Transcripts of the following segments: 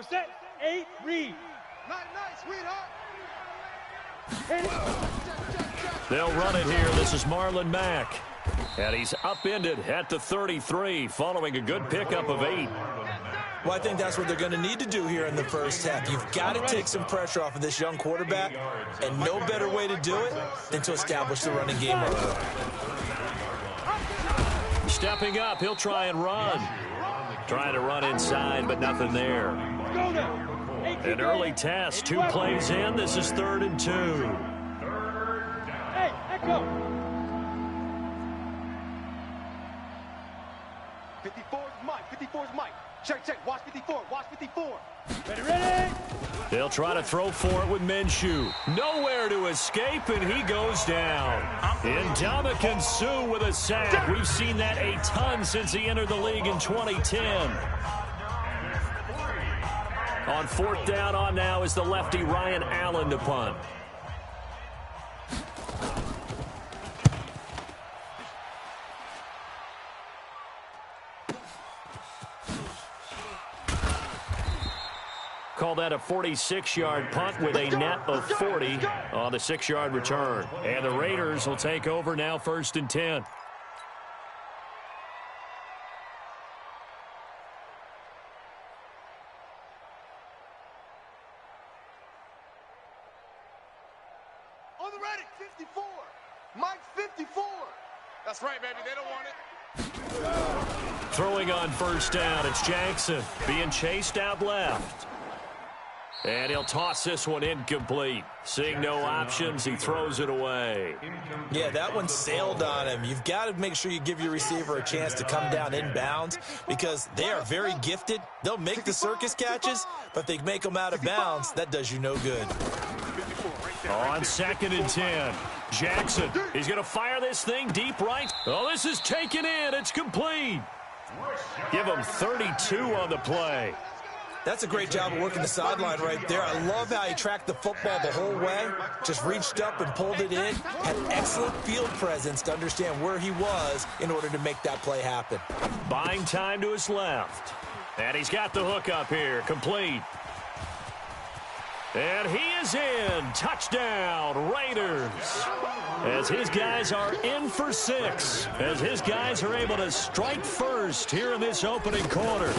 set, 8, read. Night, sweetheart. They'll run it here. This is Marlon Mack. And he's upended at the 33 following a good pickup of 8. Well, I think that's what they're going to need to do here in the first half. You've got to take some pressure off of this young quarterback, and no better way to do it than to establish the running game early. Stepping up, he'll try and run. Trying to run inside, but nothing there. An early test, 2 plays in. This is 3rd and 2. Hey, echo. 54's Mike. 54's Mike. Check. Watch 54. Watch 54. Ready. They'll try to throw for it with Minshew. Nowhere to escape, and he goes down. Ndamukong Suh with a sack. We've seen that a ton since he entered the league in 2010. On 4th down on now is the lefty Ryan Allen to punt. Call that a 46-yard punt with a net of 40 on the 6-yard return. And the Raiders will take over now 1st and 10. On the ready, 54. Mike 54. That's right, baby. They don't want it. Throwing on 1st down, it's Jackson being chased out left. And he'll toss this one incomplete. Seeing no options, he throws it away. Yeah, that one sailed on him. You've got to make sure you give your receiver a chance to come down inbounds because they are very gifted. They'll make the circus catches, but if they make them out of bounds, that does you no good. On 2nd and 10, Jackson, he's going to fire this thing deep right. Oh, this is taken in. It's complete. Give him 32 on the play. That's a great job of working the sideline right there. I love how he tracked the football the whole way, just reached up and pulled it in, had excellent field presence to understand where he was in order to make that play happen. Buying time to his left. And he's got the hook up here, complete. And he is in. Touchdown, Raiders. As his guys are in for 6. As his guys are able to strike first here in this opening quarter.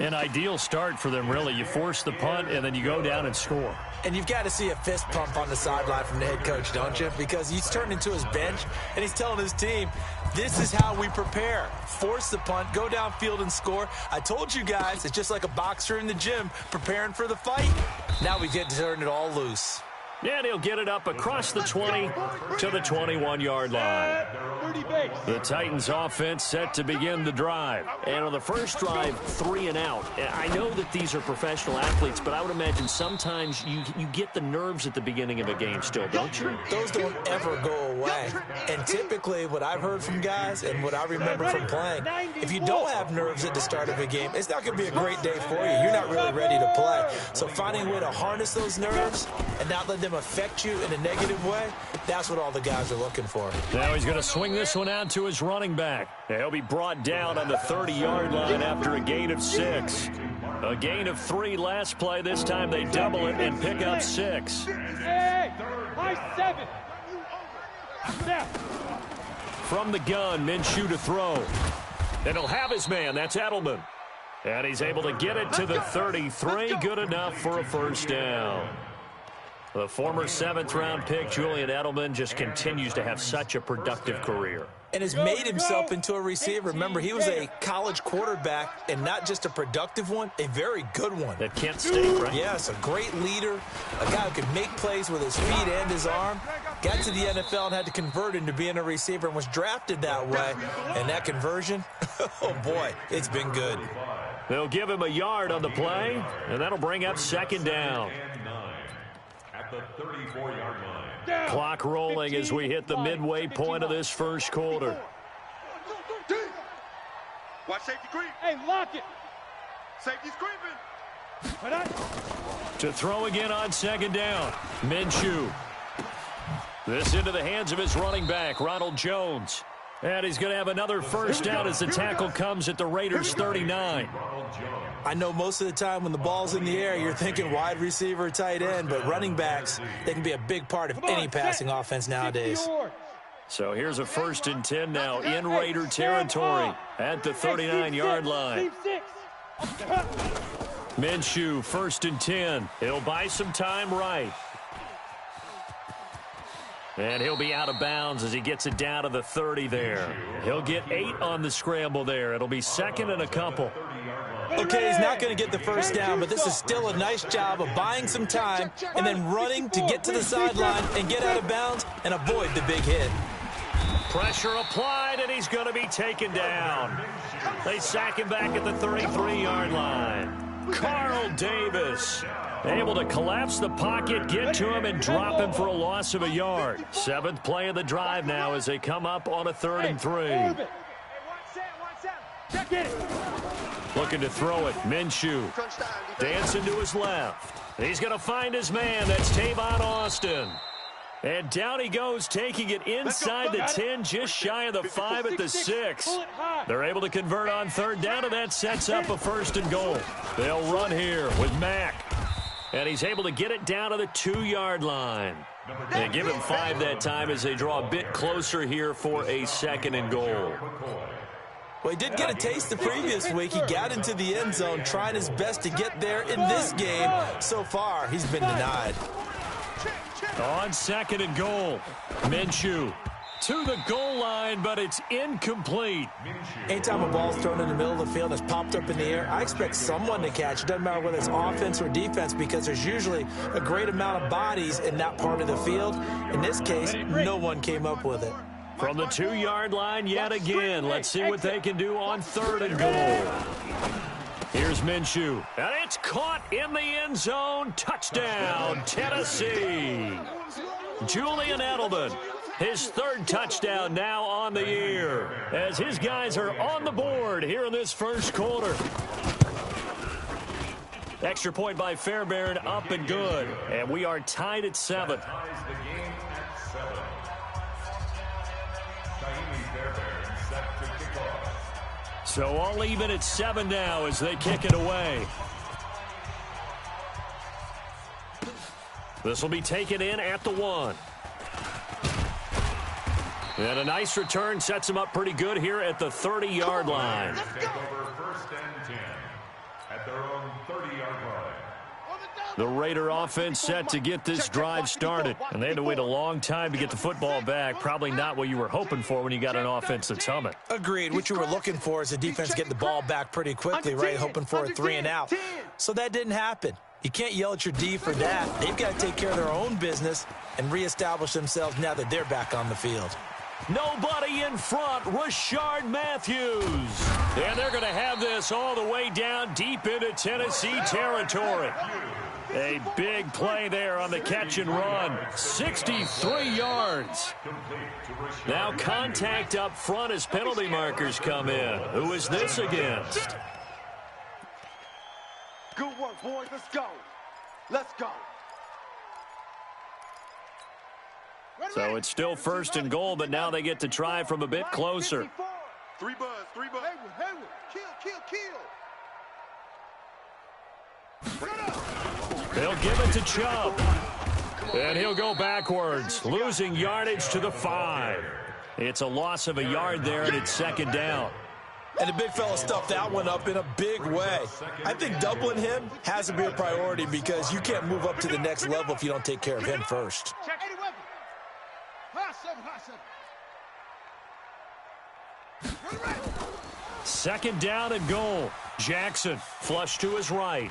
An ideal start for them, really. You force the punt, and then you go down and score. And you've got to see a fist pump on the sideline from the head coach, don't you? Because he's turned into his bench, and he's telling his team, this is how we prepare. Force the punt, go downfield and score. I told you guys, it's just like a boxer in the gym preparing for the fight. Now we get to turn it all loose. And he'll get it up across the 20 to the 21-yard line. The Titans offense set to begin the drive. And on the first drive, 3 and out. I know that these are professional athletes, but I would imagine sometimes you get the nerves at the beginning of a game still, don't you? Those don't ever go away. And typically what I've heard from guys and what I remember from playing, if you don't have nerves at the start of a game, it's not going to be a great day for you. You're not really ready to play. So finding a way to harness those nerves and not let them affect you in a negative way, that's what all the guys are looking for. Now he's going to swing this one out to his running back. He'll be brought down on the 30-yard line after a gain of 6. A gain of 3 last play. This time they double it and pick up 6. Hey, high 7. From the gun, Minshew to throw. And he'll have his man. That's Edelman. And he's able to get it to the 33. Good enough for a first down. The former 7th-round pick, Julian Edelman, just continues to have such a productive career. And has made himself into a receiver. Remember, he was a college quarterback, and not just a productive one, a very good one. At Kent State, right? Yes, a great leader, a guy who could make plays with his feet and his arm. Got to the NFL and had to convert into being a receiver and was drafted that way. And that conversion, oh boy, it's been good. They'll give him a yard on the play, and that'll bring up 2nd down. The 34-yard line. Clock rolling as we hit the midway point of this first quarter. Watch safety creep. Hey, lock it. Safety's creeping. To throw again on 2nd down. Minshew. This into the hands of his running back, Ronald Jones. And he's going to have another first down as the tackle comes at the Raiders' 39. I know most of the time when the ball's in the air, you're thinking wide receiver, tight end, but running backs, they can be a big part of any passing offense nowadays. So here's a 1st and 10 now in Raider territory at the 39-yard line. Minshew, 1st and 10. He'll buy some time right. And he'll be out of bounds as he gets it down to the 30 there. He'll get 8 on the scramble there. It'll be 2nd and a couple. Okay, he's not going to get the first down, but this is still a nice job of buying some time and then running to get to the sideline and get out of bounds and avoid the big hit. Pressure applied, and he's going to be taken down. They sack him back at the 33-yard line. Carl Davis able to collapse the pocket, get to him, and drop him for a loss of a yard. 7th play of the drive now as they come up on a 3rd and 3. Looking to throw it. Minshew dancing to his left. He's going to find his man. That's Tavon Austin. And down he goes, taking it inside the 10, just shy of the 5 at the 6. They're able to convert on 3rd down, and that sets up a 1st and goal. They'll run here with Mack. And he's able to get it down to the 2-yard line. And give him 5 that time as they draw a bit closer here for a 2nd and goal. Well, he did get a taste the previous week. He got into the end zone trying his best to get there in this game. So far, he's been denied. On 2nd and goal, Minshew to the goal line, but it's incomplete. Anytime a ball's thrown in the middle of the field and it's popped up in the air, I expect someone to catch. It doesn't matter whether it's offense or defense because there's usually a great amount of bodies in that part of the field. In this case, no one came up with it. From the 2-yard line yet again. Let's see what they can do on 3rd and goal. Here's Minshew, and it's caught in the end zone. Touchdown, Tennessee. Julian Edelman, his 3rd touchdown now on the year, as his guys are on the board here in this 1st quarter. Extra point by Fairbairn, up and good, and we are tied at 7. So all even at 7 now as they kick it away. This will be taken in at the 1. And a nice return sets him up pretty good here at the 30-yard line. Take over 1st and 10 at their own 30-yard line. The Raider offense set to get this drive started. And they had to wait a long time to get the football back. Probably not what you were hoping for when you got an offense that's humming. Agreed. What you were looking for is the defense getting the ball back pretty quickly, right? Hoping for a 3 and out. So that didn't happen. You can't yell at your D for that. They've got to take care of their own business and reestablish themselves now that they're back on the field. Nobody in front, Rashard Matthews. And they're going to have this all the way down deep into Tennessee territory. A big play there on the catch and run. 63 yards. Now contact up front as penalty markers come in. Who is this against? Good work, boys. Let's go. Let's go. So it's still 1st and goal, but now they get to try from a bit closer. 3 buzz, 3 buzz. Hayward, kill. They'll give it to Chubb. And he'll go backwards, losing yardage to the 5. It's a loss of a yard there, and it's 2nd down. And the big fella stuffed that one up in a big way. I think doubling him has to be a priority because you can't move up to the next level if you don't take care of him first. Second down and goal. Jackson flush to his right.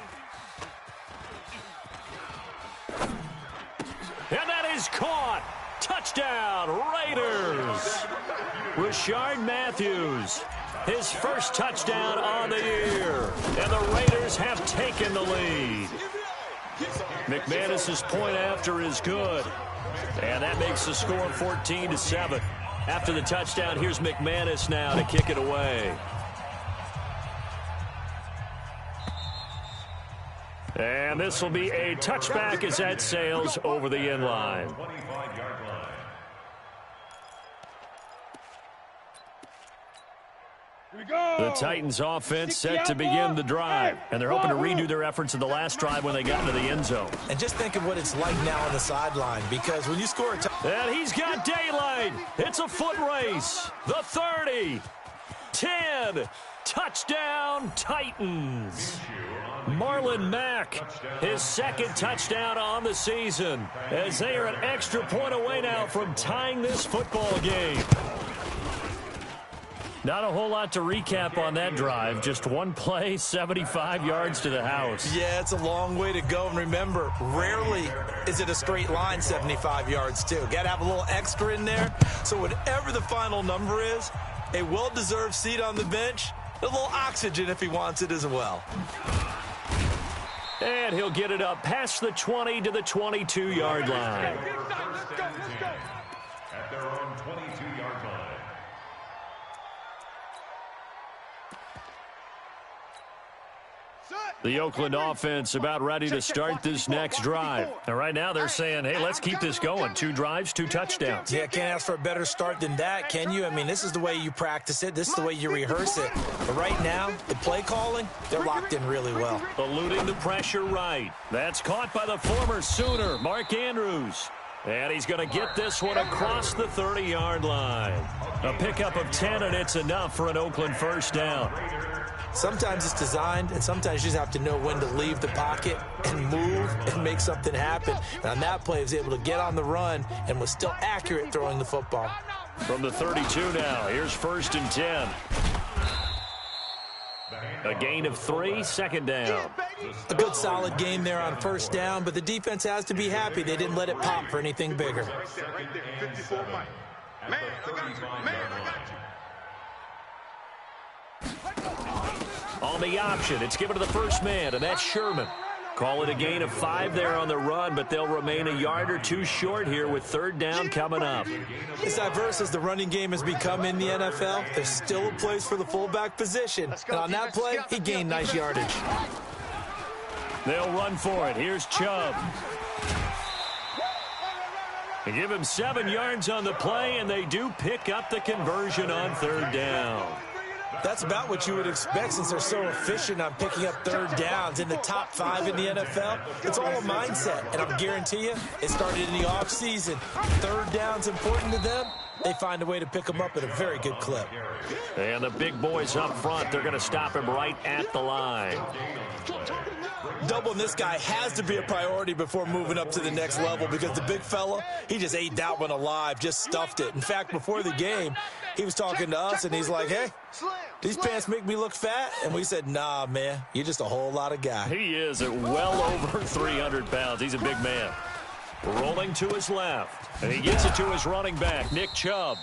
And that is caught. Touchdown, Raiders. Rashard Matthews, his first touchdown on the year. And the Raiders have taken the lead. McManus's point after is good. And that makes the score 14-7. After the touchdown, here's McManus now to kick it away. And this will be a touchback as that sails over the end line. Titans offense set to begin the drive. And they're hoping to redo their efforts in the last drive when they got into the end zone. And just think of what it's like now on the sideline, because when you score a touchdown. And he's got daylight. It's a foot race. The 30. 10. Touchdown, Titans. Marlon Mack, his second touchdown on the season, as they are an extra point away now from tying this football game. Not a whole lot to recap on that drive. Just one play, 75 yards to the house. Yeah, it's a long way to go. And remember, rarely is it a straight line 75 yards, too. Got to have a little extra in there. So whatever the final number is, a well-deserved seat on the bench, a little oxygen if he wants it as well. And he'll get it up past the 20 to the 22-yard line. At their own 22-yard line. The Oakland offense about ready to start this next drive. And right now they're saying, hey, let's keep this going. 2 drives, 2 touchdowns. Yeah, can't ask for a better start than that, can you? I mean, this is the way you practice it. This is the way you rehearse it. But right now, the play calling, they're locked in really well. Eluding the pressure right. That's caught by the former Sooner, Mark Andrews. And he's going to get this one across the 30-yard line. A pickup of 10, and it's enough for an Oakland first down. Sometimes it's designed, and sometimes you just have to know when to leave the pocket and move and make something happen. And on that play, he was able to get on the run and was still accurate throwing the football. From the 32 now, here's 1st and 10. A gain of 3, second down. A good solid game there on 1st down, but the defense has to be happy they didn't let it pop for anything bigger. On the option, it's given to the first man, and that's Sherman. Call it a gain of 5 there on the run, but they'll remain a yard or 2 short here with 3rd down coming up. As diverse as the running game has become in the NFL, there's still a place for the fullback position. And on that play, he gained nice yardage. They'll run for it. Here's Chubb. They give him 7 yards on the play, and they do pick up the conversion on 3rd down. That's about what you would expect since they're so efficient on picking up 3rd downs in the top 5 in the NFL. It's all a mindset, and I'll guarantee you it started in the offseason. 3rd down's important to them. They find a way to pick them up at a very good clip. And the big boys up front, they're going to stop him right at the line. Doubling this guy has to be a priority before moving up to the next level, because the big fella, he just ate that one alive, just stuffed it. In fact, before the game, he was talking to us, and he's like, hey, these pants make me look fat? And we said, nah, man, you're just a whole lot of guy. He is at well over 300 pounds. He's a big man. Rolling to his left, and he gets it to his running back, Nick Chubb.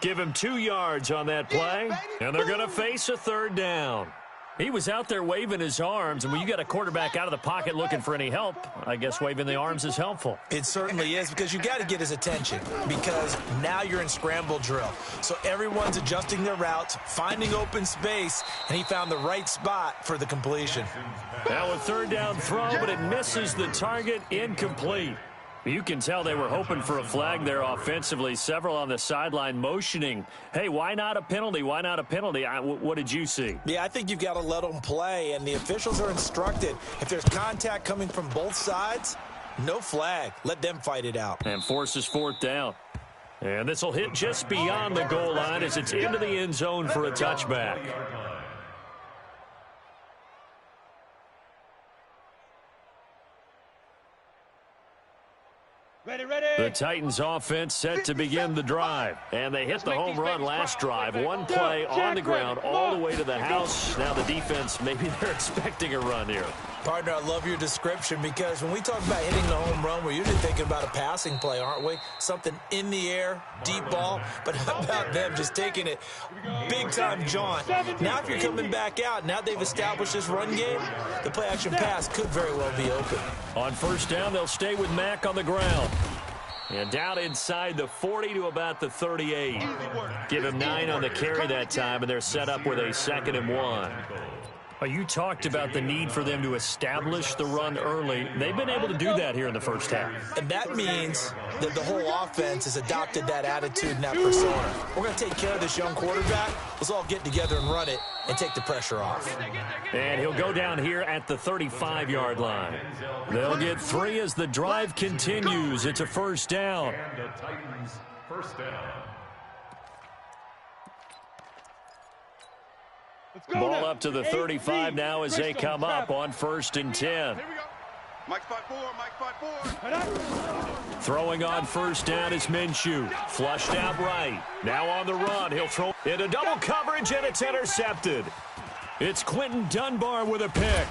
Give him 2 yards on that play, and they're going to face a 3rd down. He was out there waving his arms, and when you got a quarterback out of the pocket looking for any help, I guess waving the arms is helpful. It certainly is, because you got to get his attention, because now you're in scramble drill. So everyone's adjusting their routes, finding open space, and he found the right spot for the completion. Now a 3rd down throw, but it misses the target, incomplete. You can tell they were hoping for a flag there offensively. Several on the sideline motioning, hey, why not a penalty? Why not a penalty? What did you see? Yeah, I think you've got to let them play, and the officials are instructed. If there's contact coming from both sides, no flag. Let them fight it out. And forces 4th down. And this will hit just beyond the goal line as it's into the end zone for a touchback. The Titans offense set to begin the drive. And they hit the home run last drive. One play on the ground all the way to the house. Now the defense, maybe they're expecting a run here. Partner, I love your description, because when we talk about hitting the home run, we're usually thinking about a passing play, aren't we? Something in the air, deep ball. But how about them just taking it big-time jaunt? Now if you're coming back out, now they've established this run game, the play-action pass could very well be open. On 1st down, they'll stay with Mack on the ground. And down inside the 40 to about the 38. Give him 9 on the carry that time, and they're set up with a 2nd and 1. Well, you talked about the need for them to establish the run early. They've been able to do that here in the first half. And that means that the whole offense has adopted that attitude and that persona. We're going to take care of this young quarterback. Let's all get together and run it and take the pressure off. And he'll go down here at the 35-yard line. They'll get 3 as the drive continues. It's a first down. And the Titans first down. Ball up to the 35 now as they come up on 1st and 10. Here we go. Mike 5-4, Mike 5-4. Throwing on first down is Minshew. Flushed out right. Now on the run. He'll throw into double coverage, and it's intercepted. It's Quentin Dunbar with a pick.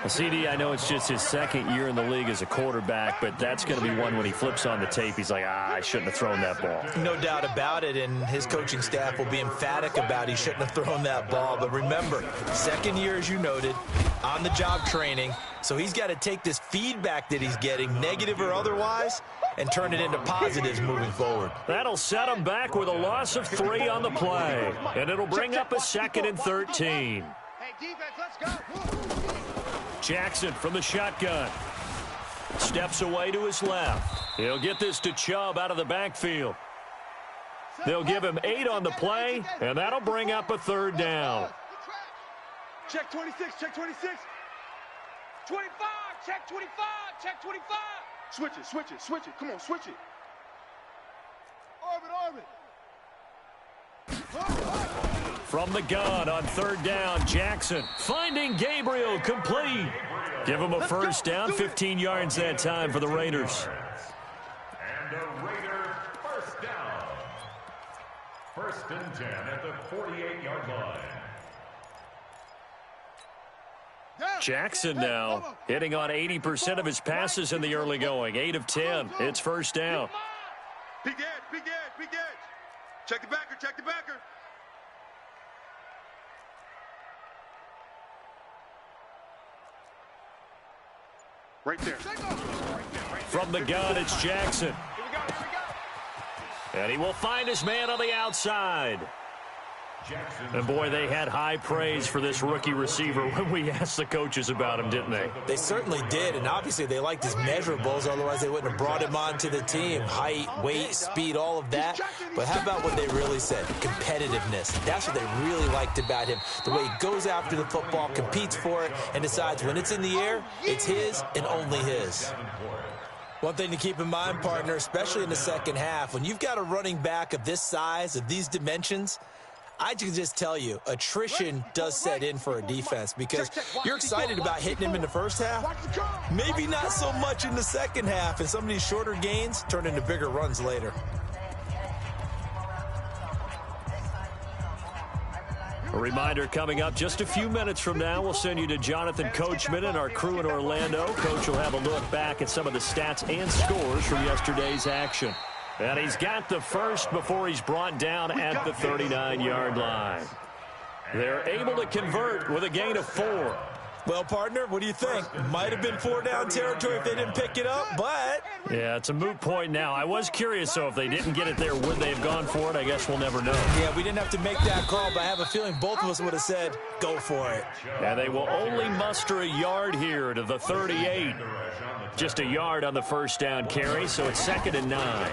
Well, CD, I know it's just his 2nd year in the league as a quarterback, but that's going to be one when he flips on the tape. He's like, I shouldn't have thrown that ball. No doubt about it, and his coaching staff will be emphatic about he shouldn't have thrown that ball. But remember, 2nd year, as you noted, on-the-job training, so he's got to take this feedback that he's getting, negative or otherwise, and turn it into positives moving forward. That'll set him back with a loss of 3 on the play, and it'll bring up a 2nd and 13. Hey, defense, let's go. Jackson from the shotgun. Steps away to his left. He'll get this to Chubb out of the backfield. They'll give him 8 on the play, and that'll bring up a 3rd down. Check 26, check 26. 25, check 25, check 25. Switch it, switch it, switch it. Come on, switch it. Orbit. From the gun on 3rd down, Jackson finding Gabriel complete. Give him a first down, 15 yards that time for the Raiders. And the Raiders first down. 1st and 10 at the 48-yard line. Jackson now hitting on 80% of his passes in the early going. 8 of 10. It's first down. Big edge. Check the backer, check the backer. Right there. From the gun, it's Jackson. And he will find his man on the outside. And, boy, they had high praise for this rookie receiver when we asked the coaches about him, didn't they? They certainly did, and obviously they liked his measurables. Otherwise, they wouldn't have brought him onto the team. Height, weight, speed, all of that. But how about what they really said? Competitiveness. That's what they really liked about him. The way he goes after the football, competes for it, and decides when it's in the air, it's his and only his. One thing to keep in mind, partner, especially in the second half, when you've got a running back of this size, of these dimensions, I can just tell you, attrition does set in for a defense because you're excited about hitting him in the first half. Maybe not so much in the second half, and some of these shorter gains turn into bigger runs later. A reminder coming up just a few minutes from now, we'll send you to Jonathan Coachman and our crew in Orlando. Coach will have a look back at some of the stats and scores from yesterday's action. And he's got the first before he's brought down at the 39-yard line. They're able to convert with a gain of 4. Well, partner, what do you think? Might have been 4-down territory if they didn't pick it up, but... Yeah, it's a moot point now. I was curious, so if they didn't get it there, would they have gone for it? I guess we'll never know. Yeah, we didn't have to make that call, but I have a feeling both of us would have said, go for it. And they will only muster a yard here to the 38. Just a yard on the first down carry, so it's 2nd and 9.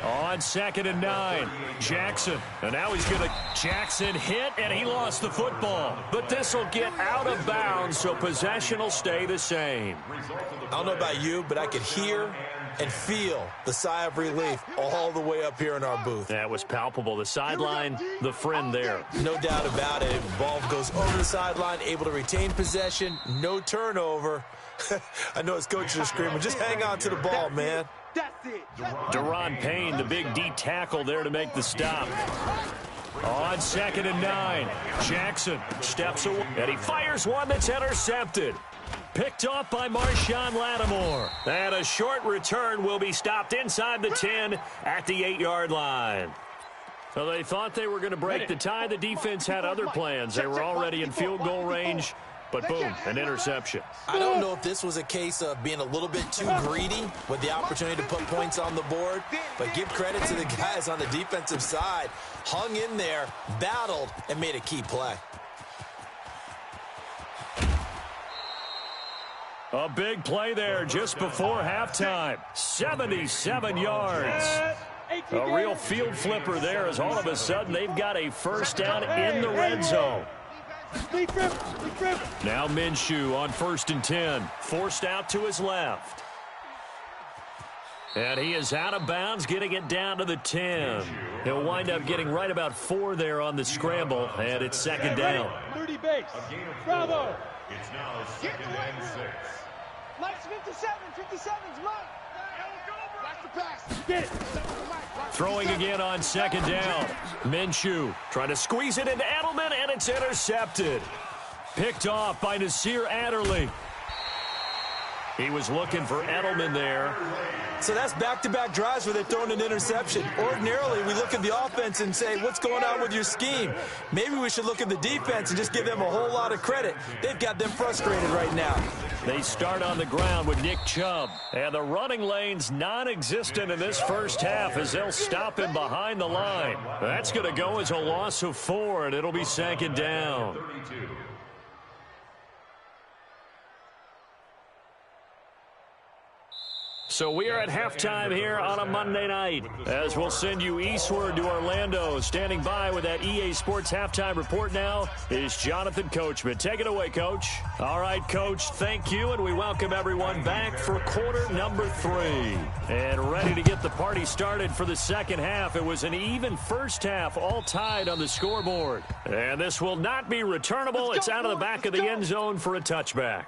On 2nd and 9, Jackson. And now he's going to... Jackson hit, and he lost the football. But this will get out of bounds, so possession will stay the same. I don't know about you, but I could hear and feel the sigh of relief all the way up here in our booth. That was palpable. The sideline, the friend there. No doubt about it. Ball goes over the sideline, able to retain possession, no turnover. I know his coaches are screaming, just hang on to the ball, man. That's it. Deron Payne, the big D tackle there to make the stop. On 2nd and 9, Jackson steps away, and he fires one that's intercepted. Picked off by Marshawn Lattimore. And a short return will be stopped inside the 10 at the 8-yard line. So they thought they were going to break the tie. The defense had other plans. They were already in field goal range. but boom, an interception. I don't know if this was a case of being a little bit too greedy with the opportunity to put points on the board, but give credit to the guys on the defensive side. Hung in there, battled, and made a key play. A big play there just before halftime. 77 yards. A real field flipper there as all of a sudden they've got a first down in the red zone. Now Minshew on 1st and 10. Forced out to his left. And he is out of bounds, getting it down to the 10. He'll wind up getting right about 4 there on the scramble, and it's 2nd down. 30 base. Bravo. It's now 2nd and 6. Mike's 57. 57's Mike. Watch the pass. Get it. Throwing again on 2nd down. Minshew trying to squeeze it into Edelman, and it's intercepted. Picked off by Nasir Adderley. He was looking for Edelman there. So that's back-to-back drives where they're throwing an interception. Ordinarily, we look at the offense and say, what's going on with your scheme? Maybe we should look at the defense and just give them a whole lot of credit. They've got them frustrated right now. They start on the ground with Nick Chubb. And the running lane's non-existent in this first half as they'll stop him behind the line. That's going to go as a loss of 4, and it'll be 2nd down. 32. So we are at halftime here on a Monday night as we'll send you eastward to Orlando. Standing by with that EA Sports halftime report now is Jonathan Coachman. Take it away, Coach. All right, Coach, thank you, and we welcome everyone back for quarter number 3. And ready to get the party started for the second half. It was an even first half, all tied on the scoreboard. And this will not be returnable. It's out of the back of the end zone for a touchback.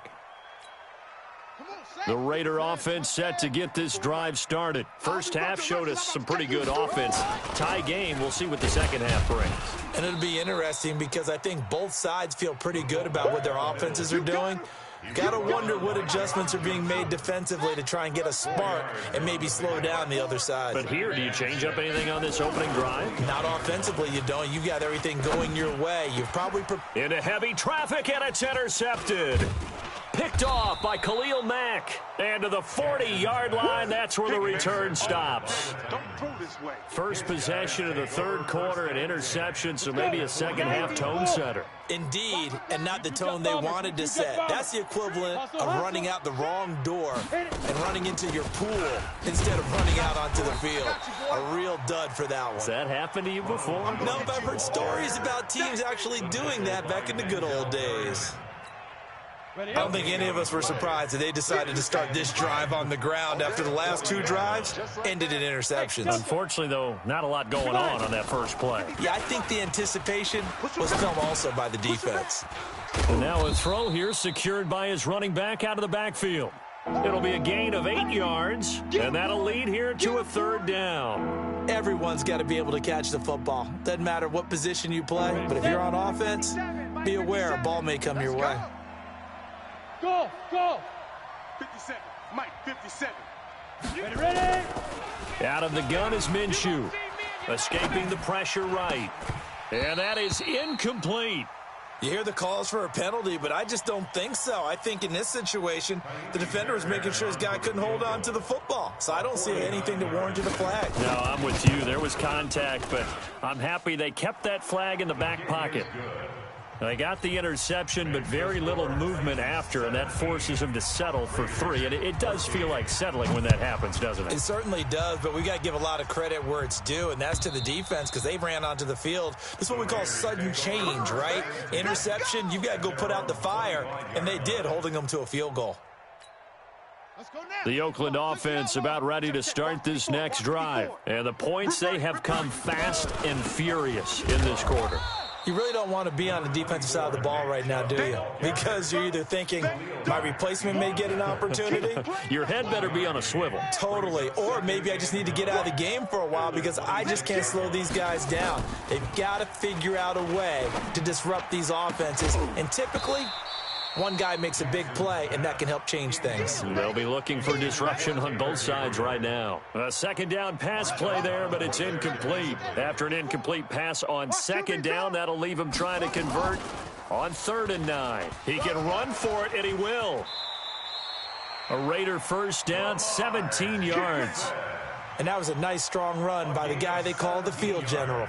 The Raider offense set to get this drive started. First half showed us some pretty good offense. Tie game, we'll see what the second half brings. And it'll be interesting because I think both sides feel pretty good about what their offenses are doing. Got to wonder what adjustments are being made defensively to try and get a spark and maybe slow down the other side. But here, do you change up anything on this opening drive? Not offensively, you don't. You got everything going your way. You've probably... Into heavy traffic, and it's intercepted. Picked off by Khalil Mack. And to the 40-yard line, that's where the return stops. First possession of the third quarter, an interception, so maybe a second half tone setter. Indeed, and not the tone they wanted to set. That's the equivalent of running out the wrong door and running into your pool instead of running out onto the field. A real dud for that one. Has that happened to you before? No, but I've heard stories about teams actually doing that back in the good old days. I don't think any of us were surprised that they decided to start this drive on the ground after the last 2 drives ended in interceptions. Unfortunately, though, not a lot going on that first play. Yeah, I think the anticipation was felt also by the defense. And now a throw here secured by his running back out of the backfield. It'll be a gain of 8 yards, and that'll lead here to a 3rd down. Everyone's got to be able to catch the football. Doesn't matter what position you play, but if you're on offense, be aware a ball may come your way. Go, go. 57. Mike, 57. Ready. Out of the gun is Minshew. Escaping the pressure right. And that is incomplete. You hear the calls for a penalty, but I just don't think so. I think in this situation, the defender was making sure his guy couldn't hold on to the football. So I don't see anything to warrant a flag. No, I'm with you. There was contact, but I'm happy they kept that flag in the back pocket. They got the interception, but very little movement after, and that forces him to settle for 3. And it does feel like settling when that happens, doesn't it? It certainly does, but we got to give a lot of credit where it's due, and that's to the defense because they ran onto the field. This is what we call sudden change, right? Interception, you've got to go put out the fire, and they did, holding them to a field goal. The Oakland offense about ready to start this next drive. And the points, they have come fast and furious in this quarter. You really don't want to be on the defensive side of the ball right now, do you? Because you're either thinking, my replacement may get an opportunity. Your head better be on a swivel. Totally. Or maybe I just need to get out of the game for a while because I just can't slow these guys down. They've got to figure out a way to disrupt these offenses. And typically, one guy makes a big play, and that can help change things. They'll be looking for disruption on both sides right now. A second down pass play there, but it's incomplete. After an incomplete pass on second down, that'll leave him trying to convert On 3rd and 9. He can run for it, and he will. A Raider first down, 17 yards. And that was a nice, strong run by the guy they call the field general.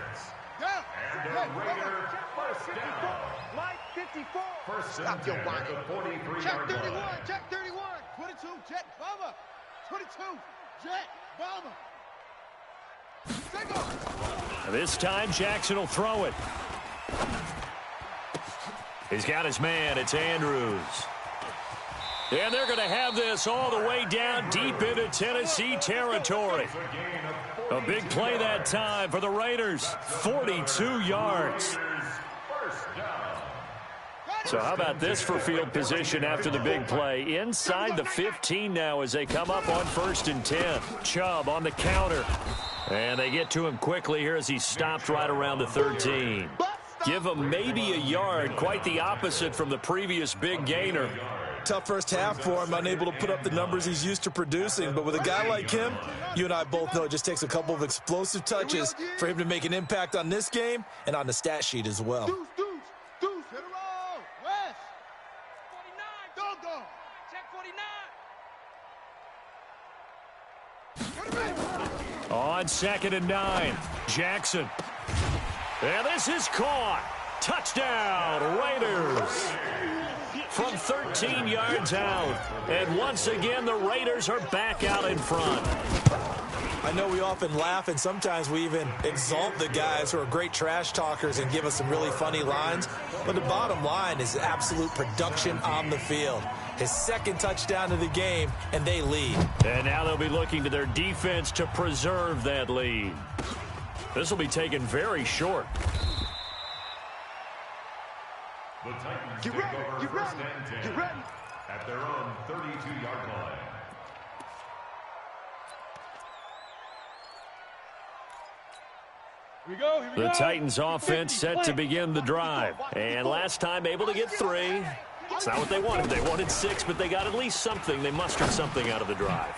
And a Raider first down. Mike 54. First and 10 at the 43-yard line. Check 31. 22, jet bomber. 22, jet bomber. This time, Jackson will throw it. He's got his man. It's Andrews. And they're going to have this all the way down deep into Tennessee territory. A big play that time for the Raiders. 42 yards. So how about this for field position after the big play? Inside the 15 now as they come up on 1st and 10. Chubb on the counter. And they get to him quickly here as he stopped right around the 13. Give him maybe a yard. Quite the opposite from the previous big gainer. Tough first half for him, unable to put up the numbers he's used to producing. But with a guy like him, you and I both know it just takes a couple of explosive touches for him to make an impact on this game and on the stat sheet as well. Deuce, hit a roll. West. 49, go. Check 49. On 2nd and 9, Jackson. And this is caught. Touchdown, Raiders. From 13 yards out. And once again, the Raiders are back out in front. I know we often laugh, and sometimes we even exalt the guys who are great trash talkers and give us some really funny lines. But the bottom line is absolute production on the field. His 2nd touchdown of the game, and they lead. And now they'll be looking to their defense to preserve that lead. This will be taken very short. The Titans take over 1st and 10 at their own 32-yard line. Here we go. The Titans offense set to begin the drive. And last time able to get 3. It's not what they wanted. They wanted 6, but they got at least something. They mustered something out of the drive.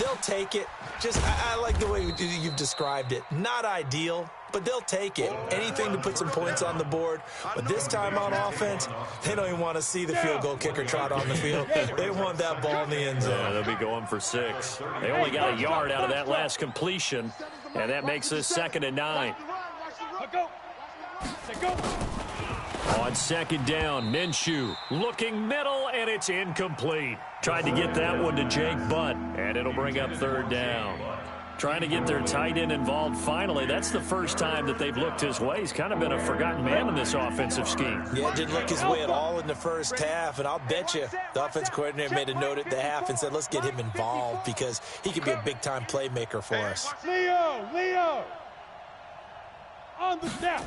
They'll take it. I like the way you've described it. Not ideal, but they'll take it. Anything to put some points on the board. But this time on offense, they don't even want to see the field goal kicker trot on the field. They want that ball in the end zone. Yeah, they'll be going for 6. They only got a yard out of that last completion, and that makes this 2nd and 9. Go. On 2nd down, Minshew looking middle, and it's incomplete. Tried to get that one to Jake Butt, and it'll bring up 3rd down. Trying to get their tight end involved finally. That's the first time that they've looked his way. He's kind of been a forgotten man in this offensive scheme. Yeah, didn't look his way at all in the first half, and I'll bet you the offense coordinator made a note at the half and said, let's get him involved because he could be a big-time playmaker for us. Leo. On the snap.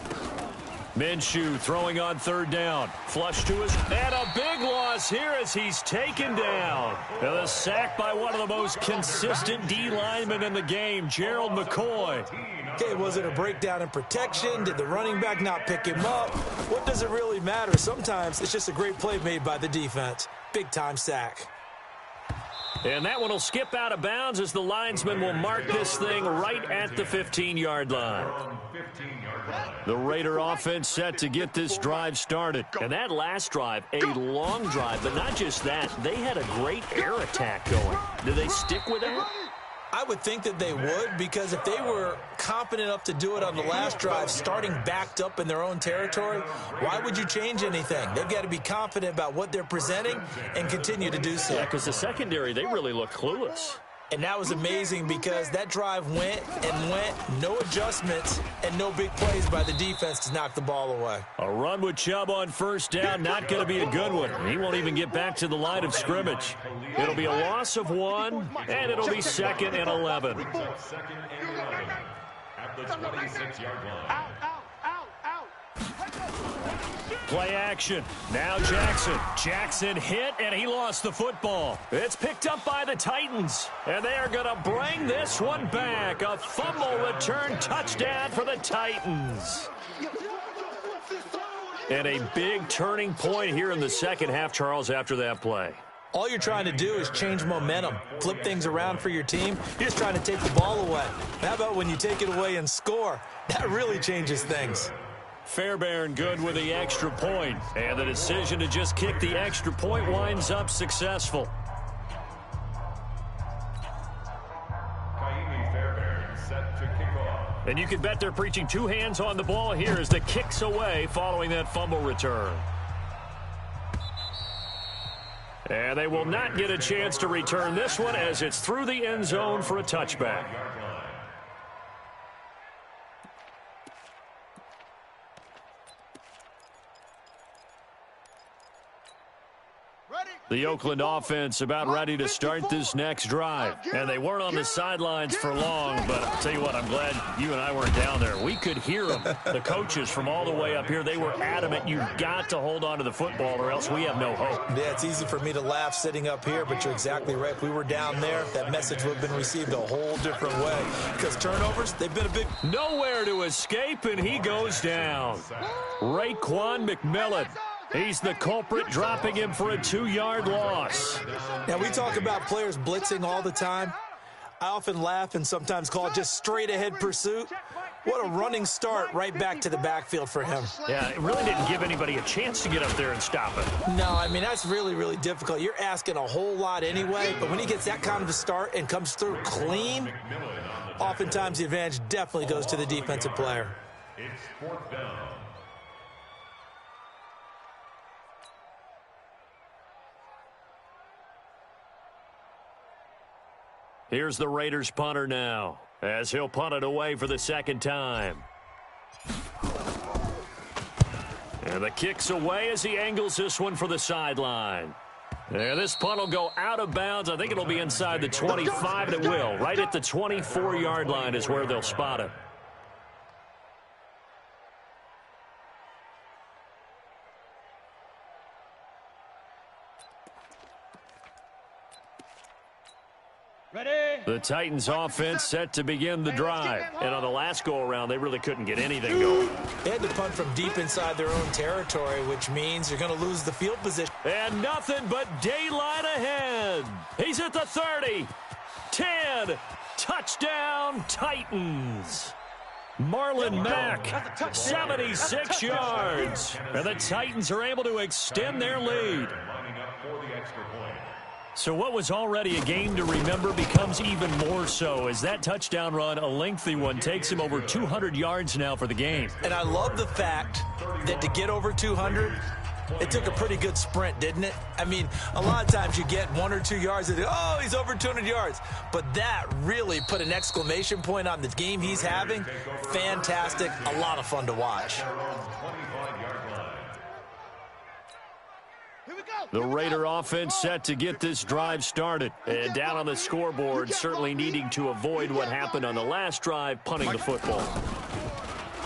Minshew throwing on 3rd down. Flush to his, and a big loss here as he's taken down. And a sack by one of the most consistent D linemen in the game, Gerald McCoy. Okay, was it a breakdown in protection? Did the running back not pick him up? What does it really matter? Sometimes it's just a great play made by the defense. Big-time sack. And that one will skip out of bounds as the linesman will mark this thing right at the 15-yard line. The Raider offense set to get this drive started. And that last drive, a long drive, but not just that. They had a great air attack going. Do they stick with that? I would think that they would, because if they were confident enough to do it on the last drive, starting backed up in their own territory, why would you change anything? They've got to be confident about what they're presenting and continue to do so. Yeah, because the secondary, they really look clueless. And that was amazing because that drive went and went, no adjustments, and no big plays by the defense to knock the ball away. A run with Chubb on 1st down, not going to be a good one. He won't even get back to the line of scrimmage. It'll be a loss of 1, and it'll be 2nd and 11. 2nd and 11 at the 26-yard line. Play action. Now Jackson. Jackson hit, and he lost the football. It's picked up by the Titans, and they are going to bring this one back. A fumble return touchdown for the Titans. And a big turning point here in the second half, Charles, after that play. All you're trying to do is change momentum, flip things around for your team. You're just trying to take the ball away. How about when you take it away and score? That really changes things. Fairbairn good with the extra point, and the decision to just kick the extra point winds up successful. Fairbairn set to kick off. And you can bet they're preaching two hands on the ball here as the kick's away following that fumble return. And they will not get a chance to return this one as it's through the end zone for a touchback. The Oakland offense about ready to start this next drive. And they weren't on the sidelines for long, but I'll tell you what, I'm glad you and I weren't down there. We could hear them. The coaches from all the way up here, they were adamant, you've got to hold on to the football or else we have no hope. Yeah, it's easy for me to laugh sitting up here, but you're exactly right. If we were down there, that message would have been received a whole different way. Because turnovers, they've been a big... Nowhere to escape, and he goes down. Raekwon McMillan. He's the culprit, dropping him for a 2-yard loss. Now, we talk about players blitzing all the time. I often laugh and sometimes call it just straight-ahead pursuit. What a running start right back to the backfield for him. Yeah, it really didn't give anybody a chance to get up there and stop it. No, I mean, that's really, really difficult. You're asking a whole lot anyway, but when he gets that kind of a start and comes through clean, oftentimes the advantage definitely goes to the defensive player. It's 4th down. Here's the Raiders punter now, as he'll punt it away for the second time. And the kick's away as he angles this one for the sideline. And this punt will go out of bounds. I think it'll be inside the 25, and it will. Right at the 24-yard line is where they'll spot it. The Titans offense set to begin the drive. And on the last go-around, they really couldn't get anything going. They had to punt from deep inside their own territory, which means you're going to lose the field position. And nothing but daylight ahead. He's at the 30. 10. Touchdown, Titans. Marlon Mack, 76 yards. And the Titans are able to extend their lead. So what was already a game to remember becomes even more so as that touchdown run, a lengthy one, takes him over 200 yards now for the game. And I love the fact that to get over 200, it took a pretty good sprint, didn't it? I mean, a lot of times you get 1 or 2 yards and, oh, he's over 200 yards. But that really put an exclamation point on the game he's having. Fantastic. A lot of fun to watch. The Raider offense set to get this drive started. And down on the scoreboard, certainly needing to avoid what happened on the last drive, punting the football.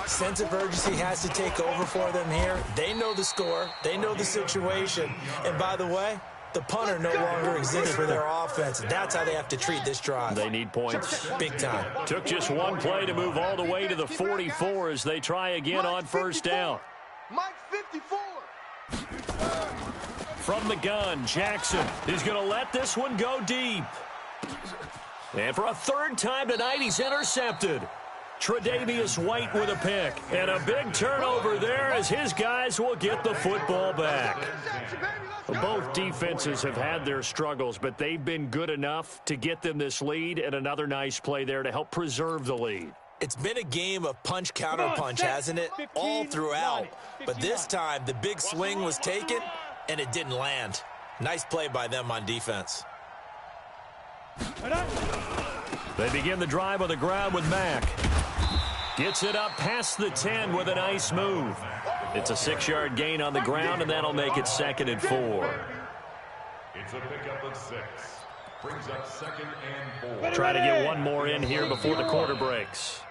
Sense of urgency has to take over for them here. They know the score. They know the situation. And by the way, the punter no longer exists for their offense. That's how they have to treat this drive. They need points. Big time. Took just one play to move all the way to the 44 as they try again on first down. Mike 54. From the gun, Jackson is going to let this one go deep. And for a third time tonight, he's intercepted. Tre'Davious White with a pick. And a big turnover there as his guys will get the football back. Both defenses have had their struggles, but they've been good enough to get them this lead, and another nice play there to help preserve the lead. It's been a game of punch-counter-punch, hasn't it? All throughout. But this time, the big swing was taken, and it didn't land. Nice play by them on defense. They begin the drive with a grab with Mack. Gets it up past the 10 with a nice move. It's a 6-yard gain on the ground, and that'll make it 2nd and 4. It's a pickup of 6. Brings up 2nd and 4. Try to get one more in here before the quarter breaks.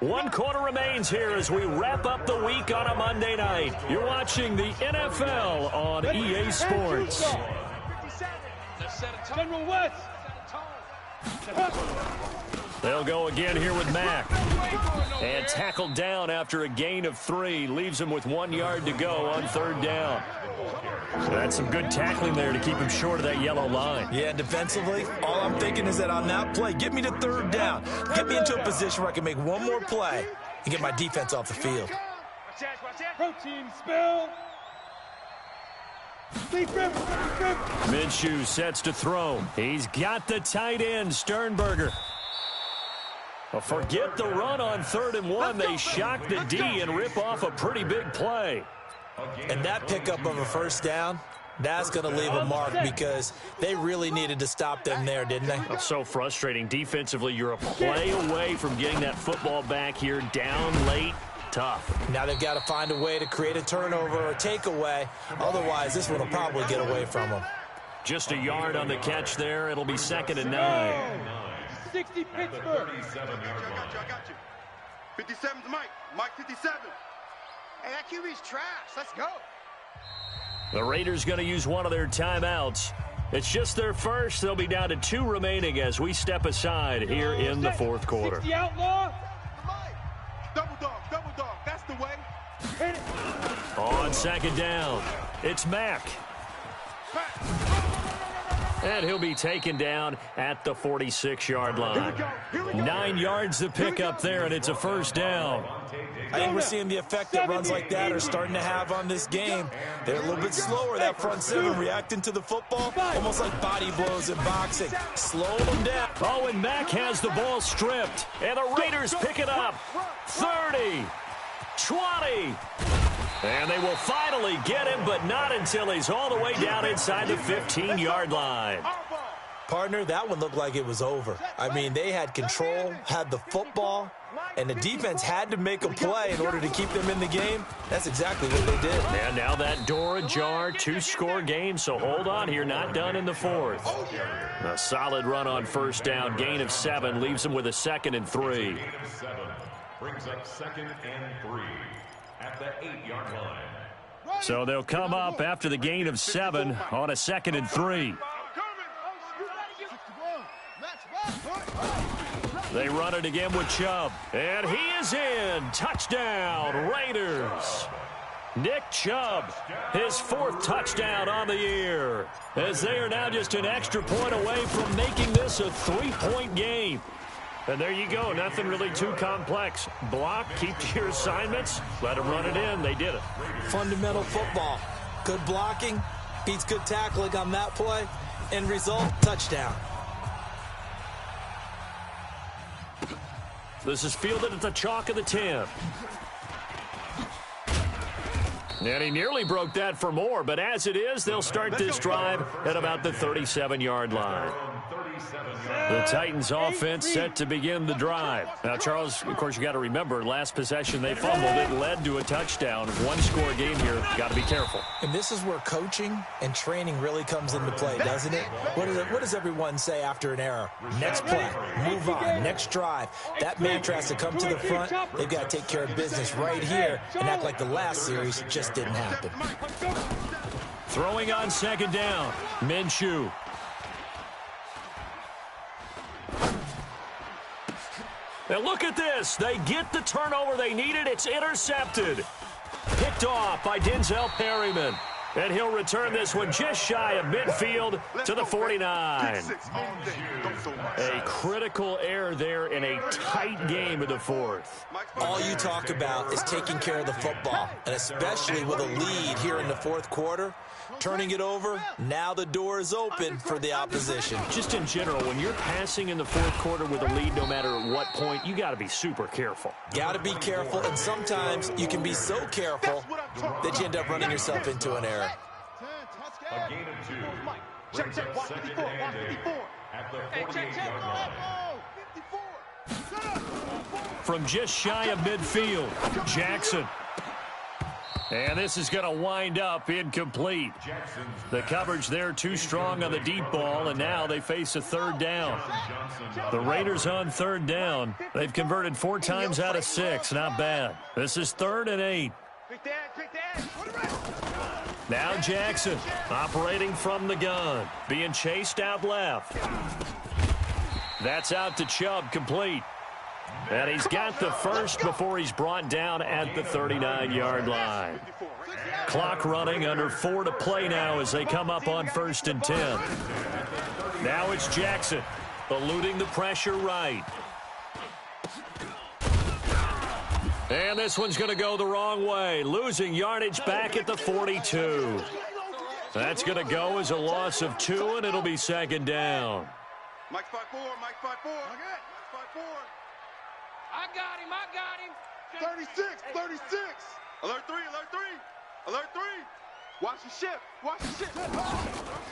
1 quarter remains here as we wrap up the week on a Monday night. You're watching the NFL on EA Sports. General West. They'll go again here with Mack. And tackled down after a gain of 3. Leaves him with 1 yard to go on 3rd down. So that's some good tackling there to keep him short of that yellow line. Yeah, defensively, all I'm thinking is that on that play, get me to 3rd down. Get me into a position where I can make one more play and get my defense off the field. Protein spill. Minshew sets to throw. He's got the tight end, Sternberger. Well, forget the run on 3rd and 1. They shock the D and rip off a pretty big play. And that pickup of a first down, that's going to leave a mark because they really needed to stop them there, didn't they? It's so frustrating. Defensively, you're a play away from getting that football back here, down late. Tough. Now they've got to find a way to create a turnover or a takeaway. Otherwise, this one will probably get away from them. Just a yard on the catch there. It'll be 2nd and 9. 60 Pittsburgh. I got you. 57's Mike. Mike 57. Hey, that QB's trash. Let's go. The Raiders going to use one of their timeouts. It's just their first. They'll be down to 2 remaining as we step aside here in the 4th quarter. 60 outlaw. Double dog. That's the way. On 2nd down, it's Mack. And he'll be taken down at the 46-yard line. 9 yards to pick up there, and it's a first down. I think we're seeing the effect that runs like that are starting to have on this game. They're a little bit slower, that front 7, reacting to the football, almost like body blows in boxing. Slow them down. Oh, and Mack has the ball stripped, and the Raiders pick it up. 30, 20. And they will finally get him, but not until he's all the way down inside the 15-yard line. Partner, that one looked like it was over. I mean, they had control, had the football, and the defense had to make a play in order to keep them in the game. That's exactly what they did. And now that door ajar, 2-score game, so hold on here, not done in the 4th. A solid run on first down, gain of 7, leaves them with a 2nd and 3. Brings up 2nd and 3 at the 8-yard line. So they'll come up after the gain of 7 on a 2nd and 3. They run it again with Chubb. And he is in. Touchdown, Raiders. Nick Chubb, his 4th touchdown on the year, as they are now just an extra point away from making this a 3-point game. And there you go. Nothing really too complex. Block, keep to your assignments, let them run it in. They did it. Fundamental football. Good blocking, beats good tackling on that play. End result, touchdown. This is fielded at the chalk of the 10. And he nearly broke that for more, but as it is, they'll start this drive at about the 37-yard line. The Titans offense set to begin the drive. Now, Charles, of course, you got to remember, last possession they fumbled. It led to a touchdown. 1-score game here. Got to be careful. And this is where coaching and training really comes into play, doesn't it? What does everyone say after an error? Next play, move on, next drive. That mantra has to come to the front. They've got to take care of business right here and act like the last series just didn't happen. Throwing on 2nd down, Minshew. And look at this. They get the turnover they needed. It's intercepted. Picked off by Denzel Perryman. And he'll return this one just shy of midfield to the 49. A critical error there in a tight game of the 4th. All you talk about is taking care of the football, and especially with a lead here in the 4th quarter. Turning it over, now the door is open for the opposition. Just in general, when you're passing in the 4th quarter with a lead, no matter at what point, you got to be super careful. Got to be careful, and sometimes you can be so careful that you end up running yourself into an error. A gain of 2. Brings up 2nd and 8 at the 48-yard line. From just shy of midfield, Jackson. And this is going to wind up incomplete. The coverage there too strong on the deep ball, and now they face a 3rd down. The Raiders on 3rd down. They've converted 4 times out of 6. Not bad. This is 3rd and 8. Now Jackson operating from the gun. Being chased out left. That's out to Chubb, complete. And he's got the first before he's brought down at the 39-yard line. Clock running, under 4 to play now as they come up on 1st and 10. Now it's Jackson, eluding the pressure right. And this one's going to go the wrong way, losing yardage back at the 42. That's going to go as a loss of 2, and it'll be second down. Mike 5-4, Mike 5-4. Mike 5-4. I got him. 36, 36. Alert 3, alert 3. Alert 3. Watch the ship. Watch the ship.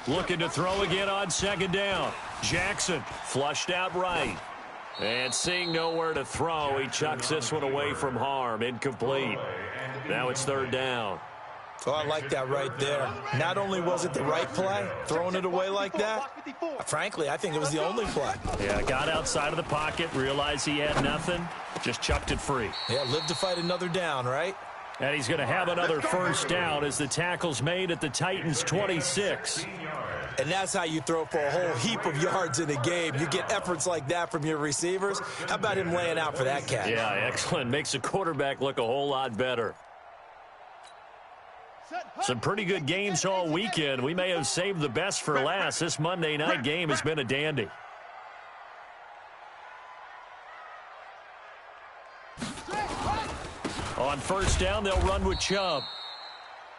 Looking to throw again on second down. Jackson flushed out right. And seeing nowhere to throw, he chucks this one away from harm. Incomplete. Now it's third down. Oh, I like that right there. Not only was it the right play, throwing it away like that, frankly, I think it was the only play. Yeah, got outside of the pocket, realized he had nothing, just chucked it free. Yeah, live to fight another down, right? And he's going to have another first down as the tackle's made at the Titans' 26. And that's how you throw for a whole heap of yards in a game. You get efforts like that from your receivers. How about him laying out for that catch? Yeah, excellent. Makes the quarterback look a whole lot better. Some pretty good games all weekend. We may have saved the best for last. This Monday night game has been a dandy. On first down, they'll run with Chubb.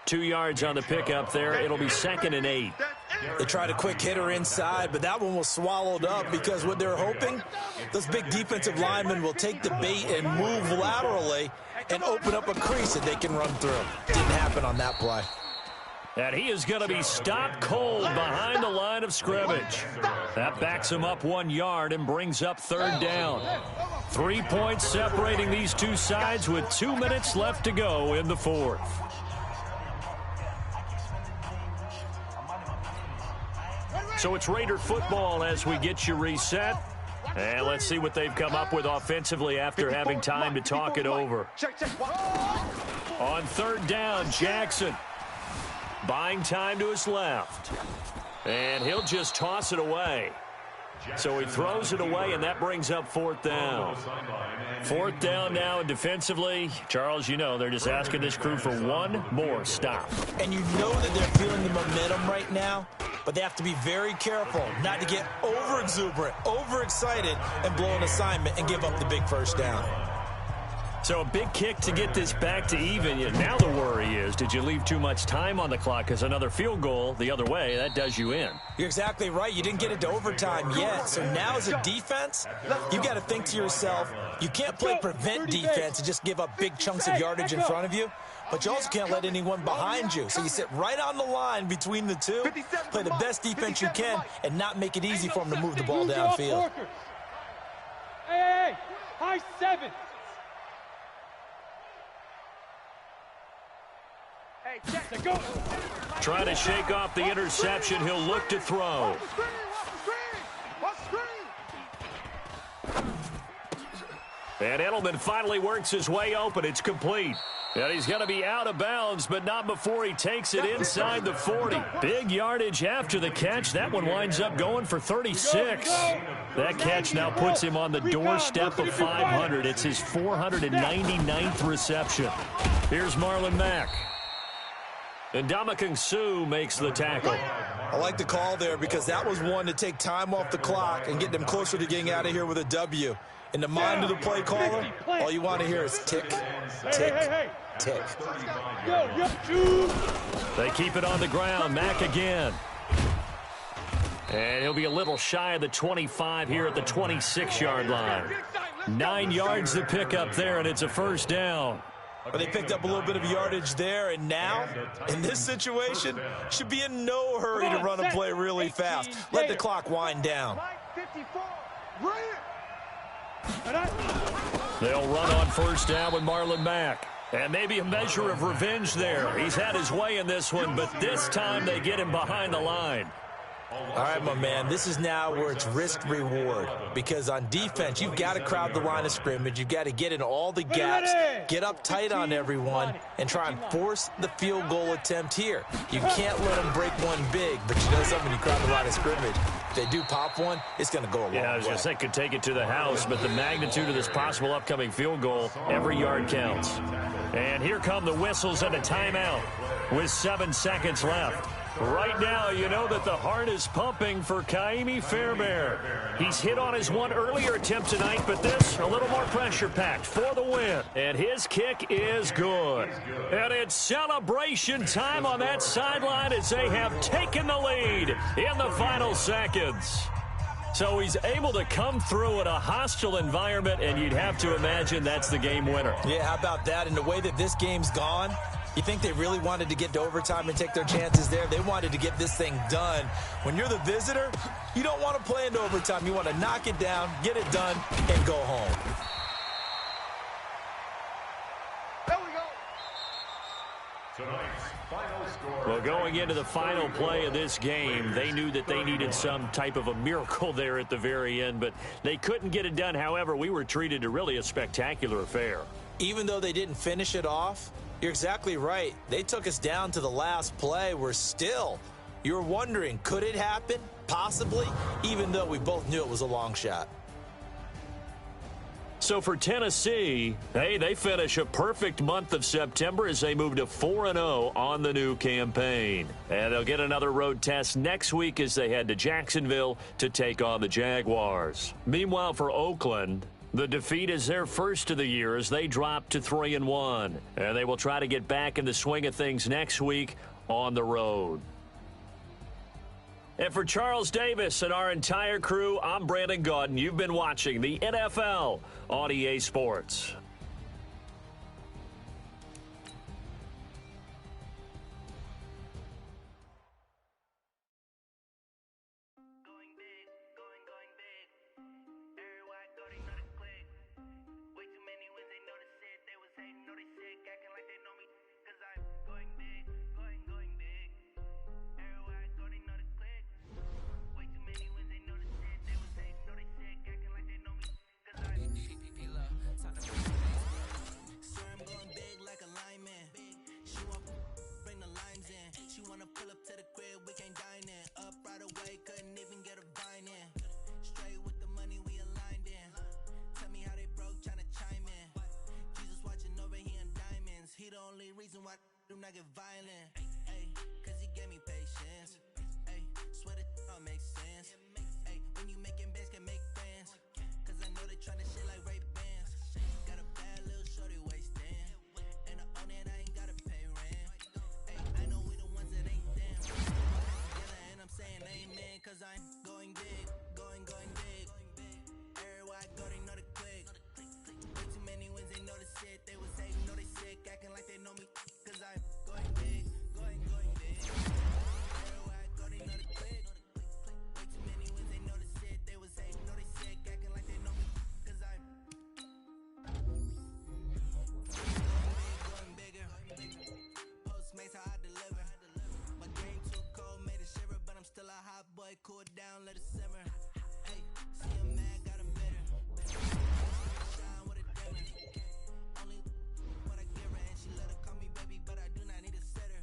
2 yards on the pickup there. It'll be 2nd and 8. They tried a quick hitter inside, but that one was swallowed up because what they're hoping, those big defensive linemen will take the bait and move laterally and open up a crease that they can run through. Didn't happen on that play. And he is going to be stopped cold behind the line of scrimmage. That backs him up 1 yard and brings up third down. 3 points separating these two sides with 2 minutes left to go in the fourth. So it's Raider football as we get you reset. And let's see what they've come up with offensively after having time to talk it over. On third down, Jackson. Buying time to his left. And he'll just toss it away. So he throws it away, and that brings up fourth down. Fourth down now, and defensively, Charles, you know, they're just asking this crew for one more stop. And you know that they're feeling the momentum right now, but they have to be very careful not to get over-exuberant, overexcited, and blow an assignment and give up the big first down. So a big kick to get this back to even. Now the worry is, did you leave too much time on the clock? Because another field goal the other way, that does you in. You're exactly right. You didn't get it to overtime yet. So now as a defense, you got to think to yourself, you can't play prevent defense and just give up big chunks of yardage in front of you. But you also can't let anyone behind you. So you sit right on the line between the two, play the best defense you can, and not make it easy for them to move the ball downfield. Hey, high 7. Trying to shake off the interception. He'll look to throw. And Edelman finally works his way open. It's complete. And he's going to be out of bounds, but not before he takes it inside the 40. Big yardage after the catch. That one winds up going for 36. That catch now puts him on the doorstep of 500. It's his 499th reception. Here's Marlon Mack. And Ndamukong Suh makes the tackle. I like the call there because that was one to take time off the clock and get them closer to getting out of here with a W. In the mind of the play caller, all you want to hear is tick, tick, tick. They keep it on the ground. Mack again. And he'll be a little shy of the 25 here at the 26-yard line. 9 yards to pick up there, and it's a first down. But they picked up a little bit of yardage there, and now, in this situation, should be in no hurry to run a play really fast. Let the clock wind down. They'll run on first down with Marlon Mack. And maybe a measure of revenge there. He's had his way in this one, but this time they get him behind the line. All right, my man, this is now where it's risk-reward. Because on defense, you've got to crowd the line of scrimmage. You've got to get in all the gaps, get up tight on everyone, and try and force the field goal attempt here. You can't let them break one big, but you know something, you crowd the line of scrimmage. If they do pop one, it's going to go a long way. Yeah, I was going to say could take it to the house, but the magnitude of this possible upcoming field goal, every yard counts. And here come the whistles and a timeout with 7 seconds left. Right now, you know that the heart is pumping for Kaimi Fairbairn. He's hit on his one earlier attempt tonight, but this, a little more pressure-packed for the win. And his kick is good. And it's celebration time on that sideline as they have taken the lead in the final seconds. So he's able to come through in a hostile environment, and you'd have to imagine that's the game winner. Yeah, how about that? And the way that this game's gone, you think they really wanted to get to overtime and take their chances there? They wanted to get this thing done. When you're the visitor, you don't want to play into overtime. You want to knock it down, get it done, and go home. There we go. Tonight's final score. Well, going into the final play of this game, they knew that they needed some type of a miracle there at the very end, but they couldn't get it done. However, we were treated to really a spectacular affair. Even though they didn't finish it off, you're exactly right. They took us down to the last play. You're wondering, could it happen? Possibly, even though we both knew it was a long shot. So for Tennessee, hey, they finish a perfect month of September as they move to 4-0 on the new campaign. And they'll get another road test next week as they head to Jacksonville to take on the Jaguars. Meanwhile, for Oakland, the defeat is their first of the year as they drop to 3-1. And they will try to get back in the swing of things next week on the road. And for Charles Davis and our entire crew, I'm Brandon Gaudin. You've been watching the NFL on EA Sports. Cool it down, let it simmer. Hey, see him mad, got him bitter. Shine with a dimmer. Only what I give her, and she let her call me baby, but I do not need a sitter.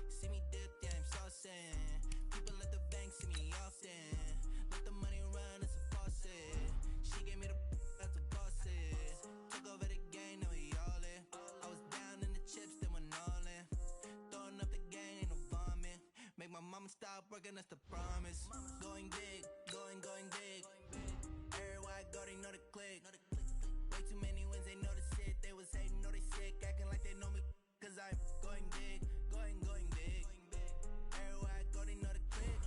See me dip, yeah, I'm saucing. People at the bank see me often. Let the money run, it's a faucet. She gave me the that's a bosses. Took over the game, now we all in. I was down in the chips, then went all in. Throwing up the game, ain't no vomit. Make my mama stop working, that's the promise. Going big, going big. Everywhere I go, they know the click. Way too many wins, they notice it. They was hating, know they sick, acting like they know me. Cause I'm going big, going big. Everywhere I go, they know the click.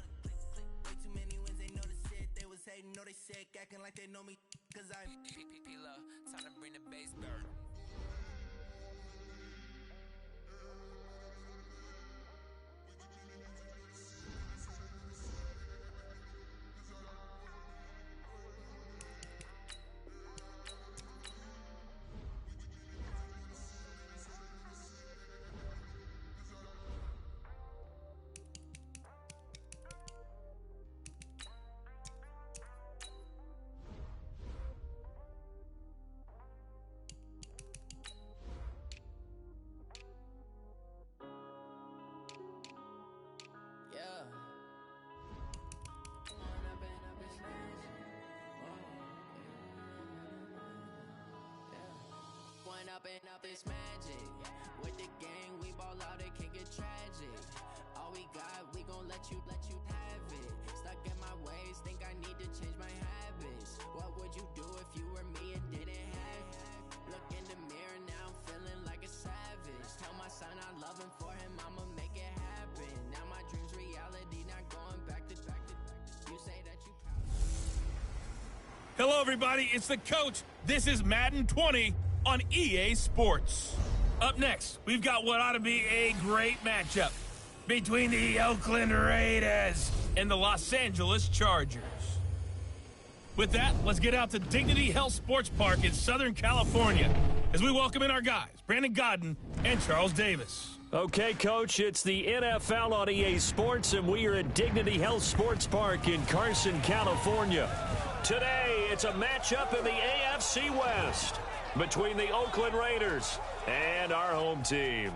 Way too many wins, they notice it. They was hating, know they sick, acting like they know me. Cause I'm P-P-P-Love, time to bring the bass back. Up this magic with the gang, we ball out, it can get tragic. All we got Hello, everybody. It's the coach. This is Madden 20 on EA Sports. Up next, we've got what ought to be a great matchup between the Oakland Raiders and the Los Angeles Chargers. With that, let's get out to Dignity Health Sports Park in Southern California as we welcome in our guys, Brandon Godden and Charles Davis. Okay, Coach, it's the NFL on EA Sports, and we are at Dignity Health Sports Park in Carson, California. Today, it's a matchup in the AFC West between the Oakland Raiders and our home team.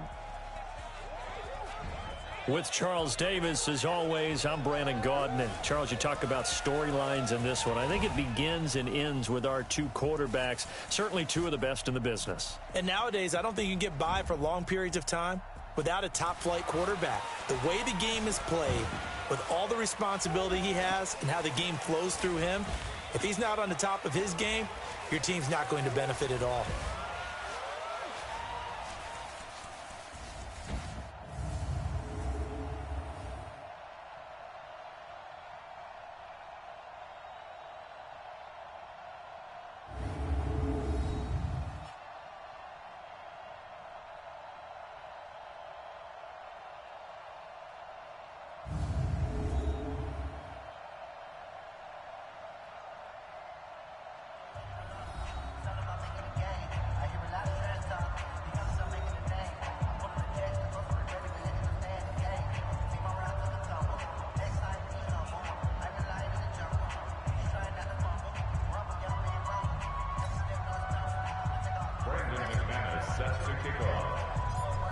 With Charles Davis, as always, I'm Brandon Gaudin. And Charles, you talk about storylines in this one. I think it begins and ends with our two quarterbacks, certainly two of the best in the business. And nowadays, I don't think you can get by for long periods of time without a top-flight quarterback. The way the game is played, with all the responsibility he has and how the game flows through him, if he's not on the top of his game, your team's not going to benefit at all.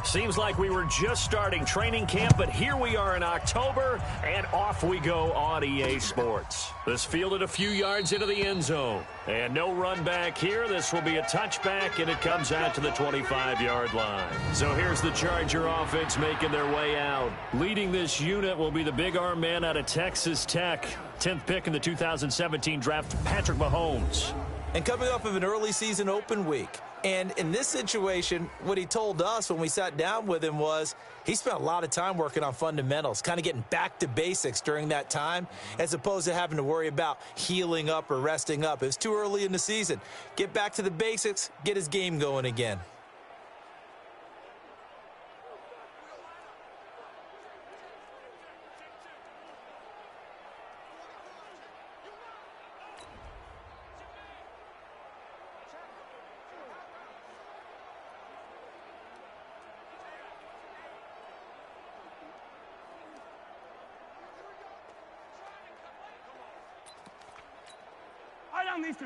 Seems like we were just starting training camp, but here we are in October, and off we go on EA Sports. This fielded a few yards into the end zone, and no run back here. This will be a touchback, and it comes out to the 25-yard line. So here's the Charger offense making their way out. Leading this unit will be the big arm man out of Texas Tech. 10th pick in the 2017 draft, Patrick Mahomes. And coming off of an early season open week. And in this situation, what he told us when we sat down with him was he spent a lot of time working on fundamentals, kind of getting back to basics during that time, as opposed to having to worry about healing up or resting up. It was too early in the season. Get back to the basics, get his game going again.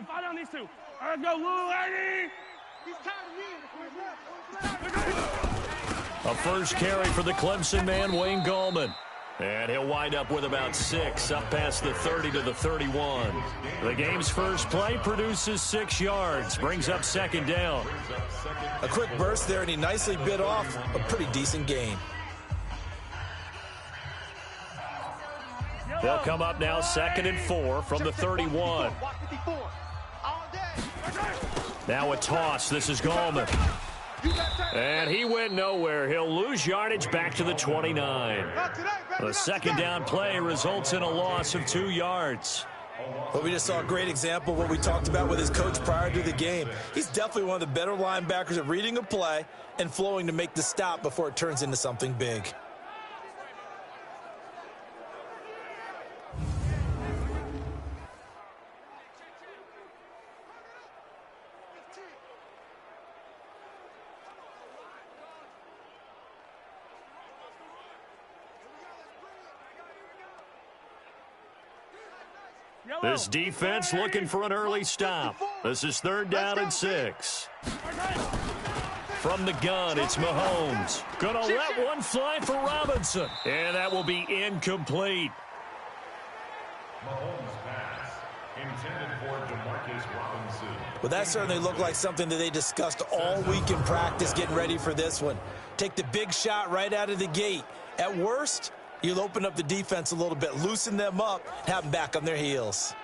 Fight on these two. All right, go, little lady. He's A first carry for the Clemson man, Wayne Gallman. And he'll wind up with about 6, up past the 30 to the 31. The game's first play produces 6 yards, brings up second down. A quick burst there, and he nicely bit off a pretty decent gain. They'll come up now 2nd and 4 from the 31. Now a toss. This is Gallman. And he went nowhere. He'll lose yardage back to the 29. The second down play results in a loss of 2 yards. Well, we just saw a great example of what we talked about with his coach prior to the game. He's definitely one of the better linebackers at reading a play and flowing to make the stop before it turns into something big. This defense looking for an early stop. This is 3rd down and 6. From the gun, it's Mahomes. Gonna let one fly for Robinson. And that will be incomplete. Mahomes pass intended for DeMarcus Robinson. Well, that certainly looked like something that they discussed all week in practice getting ready for this one. Take the big shot right out of the gate. At worst, you'll open up the defense a little bit, loosen them up, have them back on their heels.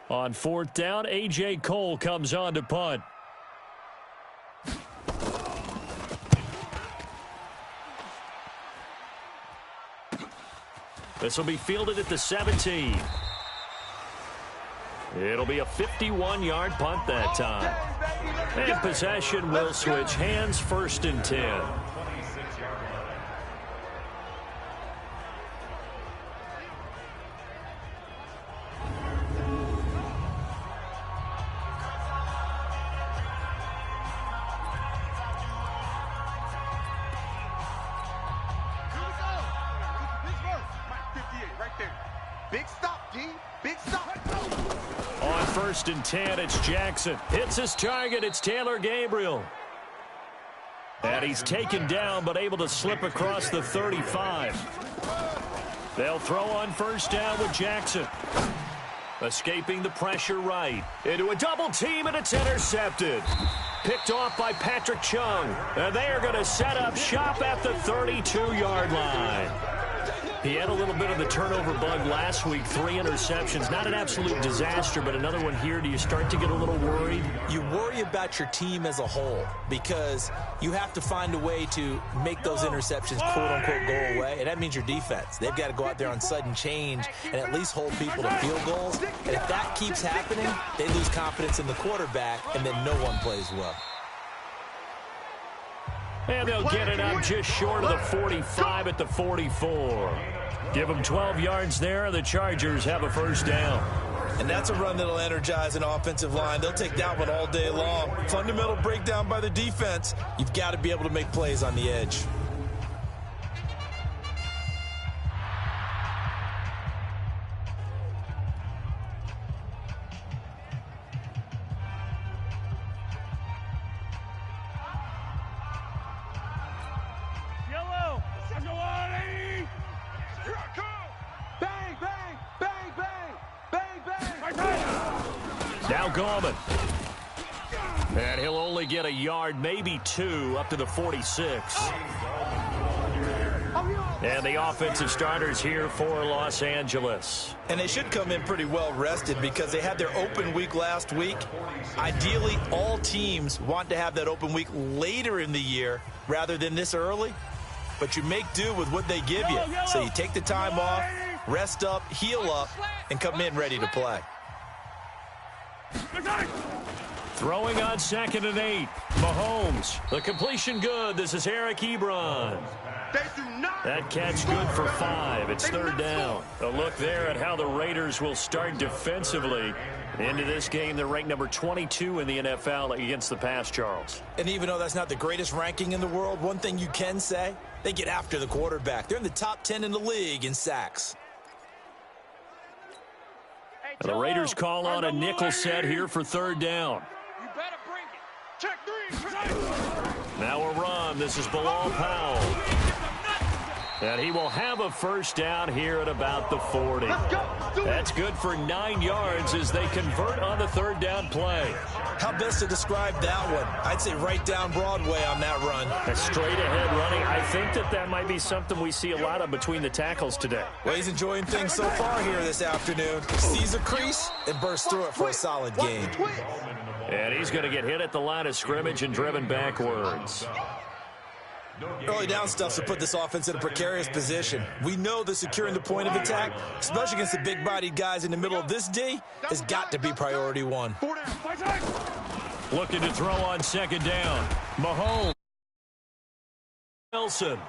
On 4th down, A.J. Cole comes on to punt. This will be fielded at the 17. It'll be a 51-yard punt that time. And possession will switch hands, 1st and 10. Big stop, D. Big stop. On 1st and 10, it's Jackson. Hits his target. It's Taylor Gabriel. And he's taken down, but able to slip across the 35. They'll throw on 1st down with Jackson. Escaping the pressure right. Into a double team, and it's intercepted. Picked off by Patrick Chung. And they are going to set up shop at the 32-yard line. He had a little bit of the turnover bug last week, 3 interceptions. Not an absolute disaster, but another one here. Do you start to get a little worried? You worry about your team as a whole because you have to find a way to make those interceptions, quote-unquote, go away, and that means your defense. They've got to go out there on sudden change and at least hold people to field goals. And if that keeps happening, they lose confidence in the quarterback, and then no one plays well. And they'll get it up just short of the 45 at the 44. Give them 12 yards there. The Chargers have a 1st down. And that's a run that'll energize an offensive line. They'll take that one all day long. Fundamental breakdown by the defense. You've got to be able to make plays on the edge. Now Gorman. And he'll only get a yard, maybe 2, up to the 46. And the offensive starters here for Los Angeles. And they should come in pretty well rested because they had their open week last week. Ideally, all teams want to have that open week later in the year rather than this early. But you make do with what they give you. So you take the time off, rest up, heal up, and come in ready to play. Throwing on 2nd and 8. Mahomes. The completion good. This is Eric Ebron. That catch good for 5. It's 3rd down. A look there at how the Raiders will start defensively. Into this game, they're ranked number 22 in the NFL against the pass, Charles. And even though that's not the greatest ranking in the world, one thing you can say, they get after the quarterback. They're in the top 10 in the league in sacks. And the Raiders call on a nickel set here for 3rd down. You better bring it. Check 3. Now a run. This is Bilal Powell. And he will have a 1st down here at about the 40. That's good for 9 yards as they convert on the 3rd down play. How best to describe that one? I'd say right down Broadway on that run. A straight-ahead running. I think that might be something we see a lot of between the tackles today. Well, he's enjoying things so far here this afternoon. Sees a crease and bursts through it for a solid gain. And he's going to get hit at the line of scrimmage and driven backwards. Early down stuffs will put this offense in a precarious position. We know that securing the point of attack, especially against the big-bodied guys in the middle of this D, has got to be priority 1. Looking to throw on 2nd down. Mahomes. Nelson.